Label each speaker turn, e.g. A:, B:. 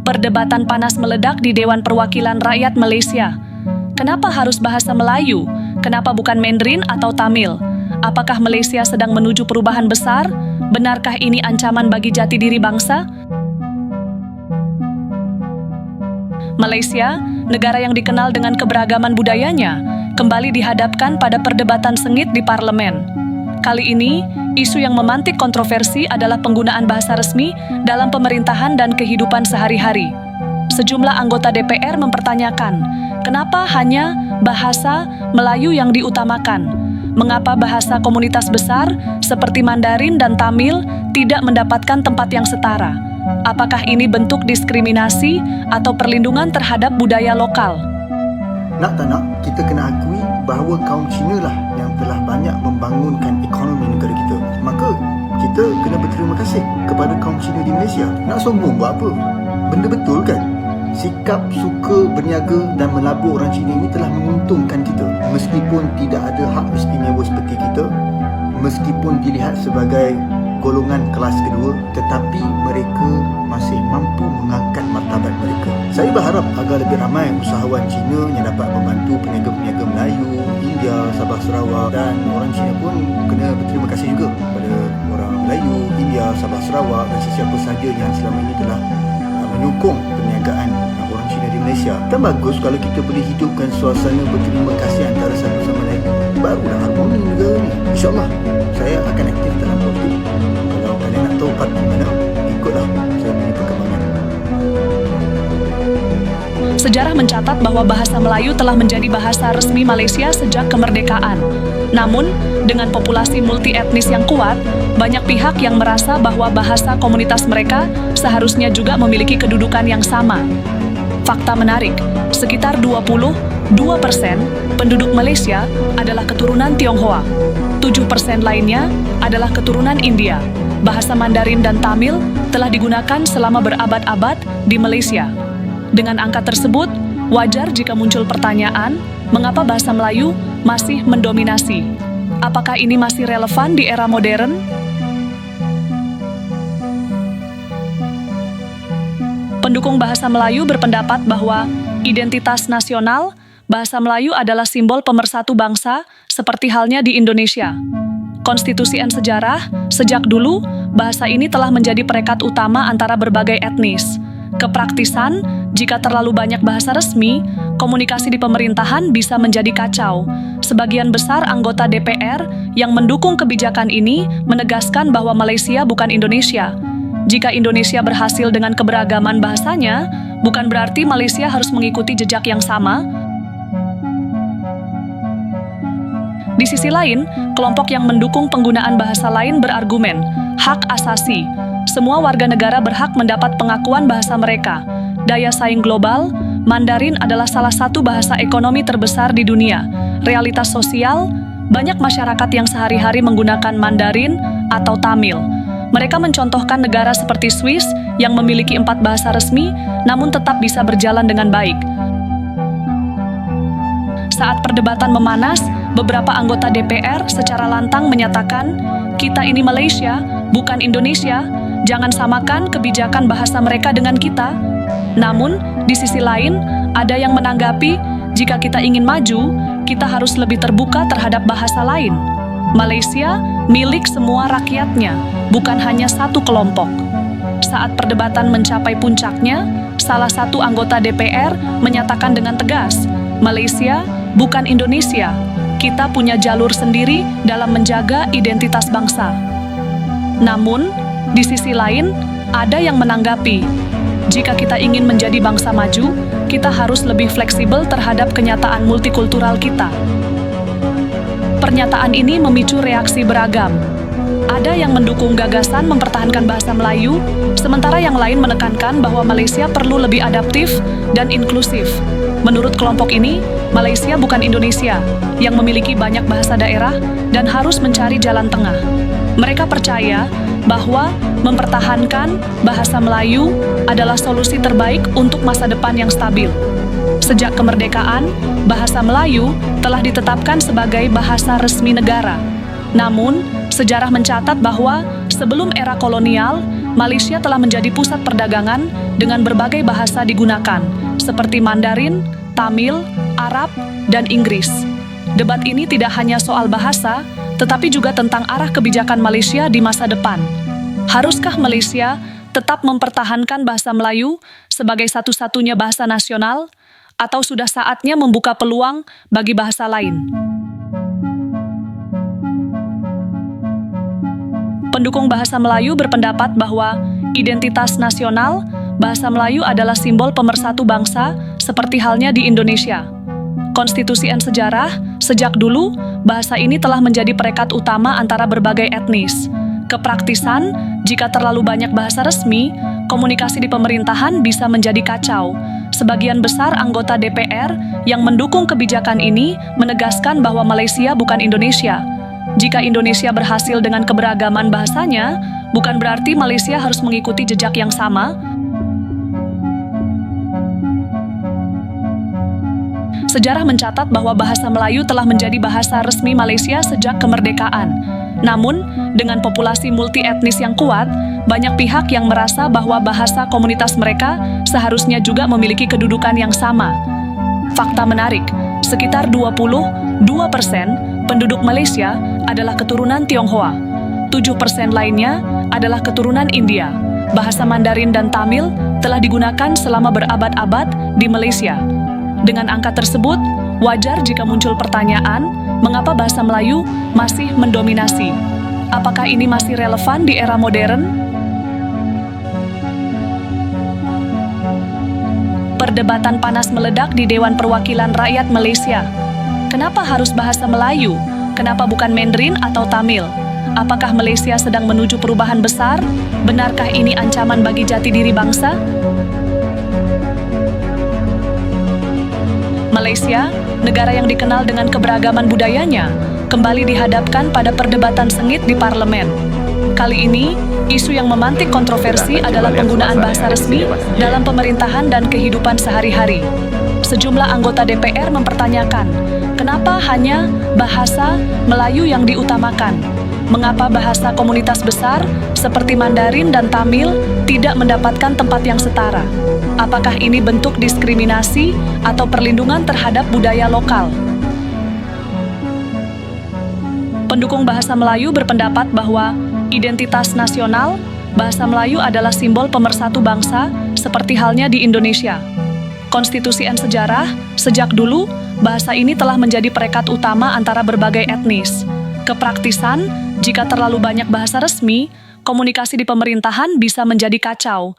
A: Perdebatan panas meledak di Dewan Perwakilan Rakyat Malaysia. Kenapa harus bahasa Melayu? Kenapa bukan Mandarin atau Tamil? Apakah Malaysia sedang menuju perubahan besar? Benarkah ini ancaman bagi jati diri bangsa? Malaysia, negara yang dikenal dengan keberagaman budayanya, kembali dihadapkan pada perdebatan sengit di parlemen. Kali ini, isu yang memantik kontroversi adalah penggunaan bahasa resmi dalam pemerintahan dan kehidupan sehari-hari. Sejumlah anggota DPR mempertanyakan, kenapa hanya bahasa Melayu yang diutamakan? Mengapa bahasa komunitas besar seperti Mandarin dan Tamil tidak mendapatkan tempat yang setara? Apakah ini bentuk diskriminasi atau perlindungan terhadap budaya lokal?
B: Nak tak nak, kita kena akui bahawa kaum Cina lah yang telah banyak membangunkan ekonomi negara kita. Maka, kita kena berterima kasih kepada kaum Cina di Malaysia. Nak sombong buat apa? Benda betul kan? Sikap suka berniaga dan melabur orang Cina ini telah menguntungkan kita. Meskipun tidak ada hak istimewa seperti kita, meskipun dilihat sebagai golongan kelas kedua, tetapi mereka masih mampu mengangkat martabat mereka. Saya berharap agar lebih ramai usahawan Cina yang dapat membantu peniaga-peniaga Melayu, India, Sabah, Sarawak, dan orang Cina pun kena berterima kasih juga kepada orang Melayu, India, Sabah, Sarawak dan sesiapa sahaja yang selama ini telah menyokong perniagaan orang Cina di Malaysia. Kan bagus kalau kita boleh hidupkan suasana berterima kasih antara satu sama lain. Barulah harmoni negara ni. InsyaAllah saya akan aktif dalam politik. Kalau kalian nak tahu parti mana, ikutlah saya punya perkembangan.
A: Sejarah mencatat bahwa bahasa Melayu telah menjadi bahasa resmi Malaysia sejak kemerdekaan. Namun, dengan populasi multi-etnis yang kuat, banyak pihak yang merasa bahwa bahasa komunitas mereka seharusnya juga memiliki kedudukan yang sama. Fakta menarik, sekitar 22% penduduk Malaysia adalah keturunan Tionghoa. 7% lainnya adalah keturunan India. Bahasa Mandarin dan Tamil telah digunakan selama berabad-abad di Malaysia. Dengan angka tersebut, wajar jika muncul pertanyaan, mengapa bahasa Melayu masih mendominasi? Apakah ini masih relevan di era modern? Pendukung bahasa Melayu berpendapat bahwa identitas nasional, bahasa Melayu adalah simbol pemersatu bangsa seperti halnya di Indonesia. Konstitusi dan sejarah, sejak dulu, bahasa ini telah menjadi perekat utama antara berbagai etnis. Kepraktisan, jika terlalu banyak bahasa resmi, komunikasi di pemerintahan bisa menjadi kacau. Sebagian besar anggota DPR yang mendukung kebijakan ini menegaskan bahwa Malaysia bukan Indonesia. Jika Indonesia berhasil dengan keberagaman bahasanya, bukan berarti Malaysia harus mengikuti jejak yang sama. Di sisi lain, kelompok yang mendukung penggunaan bahasa lain berargumen, hak asasi. Semua warga negara berhak mendapat pengakuan bahasa mereka. Daya saing global, Mandarin adalah salah satu bahasa ekonomi terbesar di dunia. Realitas sosial, banyak masyarakat yang sehari-hari menggunakan Mandarin atau Tamil. Mereka mencontohkan negara seperti Swiss yang memiliki 4 bahasa resmi, namun tetap bisa berjalan dengan baik. Saat perdebatan memanas, beberapa anggota DPR secara lantang menyatakan, kita ini Malaysia, bukan Indonesia, jangan samakan kebijakan bahasa mereka dengan kita. Namun, di sisi lain, ada yang menanggapi, jika kita ingin maju, kita harus lebih terbuka terhadap bahasa lain. Malaysia milik semua rakyatnya, bukan hanya satu kelompok. Saat perdebatan mencapai puncaknya, salah satu anggota DPR menyatakan dengan tegas, Malaysia bukan Indonesia, kita punya jalur sendiri dalam menjaga identitas bangsa. Namun, di sisi lain, ada yang menanggapi, jika kita ingin menjadi bangsa maju, kita harus lebih fleksibel terhadap kenyataan multikultural kita. Pernyataan ini memicu reaksi beragam. Ada yang mendukung gagasan mempertahankan bahasa Melayu, sementara yang lain menekankan bahwa Malaysia perlu lebih adaptif dan inklusif. Menurut kelompok ini, Malaysia bukan Indonesia, yang memiliki banyak bahasa daerah dan harus mencari jalan tengah. Mereka percaya bahwa mempertahankan bahasa Melayu adalah solusi terbaik untuk masa depan yang stabil. Sejak kemerdekaan, bahasa Melayu telah ditetapkan sebagai bahasa resmi negara. Namun, sejarah mencatat bahwa sebelum era kolonial, Malaysia telah menjadi pusat perdagangan dengan berbagai bahasa digunakan, seperti Mandarin, Tamil, Arab, dan Inggris. Debat ini tidak hanya soal bahasa, tetapi juga tentang arah kebijakan Malaysia di masa depan. Haruskah Malaysia tetap mempertahankan bahasa Melayu sebagai satu-satunya bahasa nasional, atau sudah saatnya membuka peluang bagi bahasa lain? Pendukung bahasa Melayu berpendapat bahwa identitas nasional, bahasa Melayu adalah simbol pemersatu bangsa seperti halnya di Indonesia. Konstitusi dan sejarah, sejak dulu, bahasa ini telah menjadi perekat utama antara berbagai etnis. Kepraktisan, jika terlalu banyak bahasa resmi, komunikasi di pemerintahan bisa menjadi kacau. Sebagian besar anggota DPR yang mendukung kebijakan ini menegaskan bahwa Malaysia bukan Indonesia. Jika Indonesia berhasil dengan keberagaman bahasanya, bukan berarti Malaysia harus mengikuti jejak yang sama. Sejarah mencatat bahwa bahasa Melayu telah menjadi bahasa resmi Malaysia sejak kemerdekaan. Namun, dengan populasi multi-etnis yang kuat, banyak pihak yang merasa bahwa bahasa komunitas mereka seharusnya juga memiliki kedudukan yang sama. Fakta menarik, sekitar 22% penduduk Malaysia adalah keturunan Tionghoa. 7% lainnya adalah keturunan India. Bahasa Mandarin dan Tamil telah digunakan selama berabad-abad di Malaysia. Dengan angka tersebut, wajar jika muncul pertanyaan, mengapa bahasa Melayu masih mendominasi? Apakah ini masih relevan di era modern? Perdebatan panas meledak di Dewan Perwakilan Rakyat Malaysia. Kenapa harus bahasa Melayu? Kenapa bukan Mandarin atau Tamil? Apakah Malaysia sedang menuju perubahan besar? Benarkah ini ancaman bagi jati diri bangsa? Malaysia, negara yang dikenal dengan keberagaman budayanya, kembali dihadapkan pada perdebatan sengit di parlemen. Kali ini, isu yang memantik kontroversi adalah penggunaan bahasa resmi dalam pemerintahan dan kehidupan sehari-hari. Sejumlah anggota DPR mempertanyakan, kenapa hanya bahasa Melayu yang diutamakan? Mengapa bahasa komunitas besar seperti Mandarin dan Tamil tidak mendapatkan tempat yang setara? Apakah ini bentuk diskriminasi atau perlindungan terhadap budaya lokal? Pendukung bahasa Melayu berpendapat bahwa identitas nasional, bahasa Melayu adalah simbol pemersatu bangsa seperti halnya di Indonesia. Konstitusi dan sejarah, sejak dulu, bahasa ini telah menjadi perekat utama antara berbagai etnis. Kepraktisan, jika terlalu banyak bahasa resmi, komunikasi di pemerintahan bisa menjadi kacau.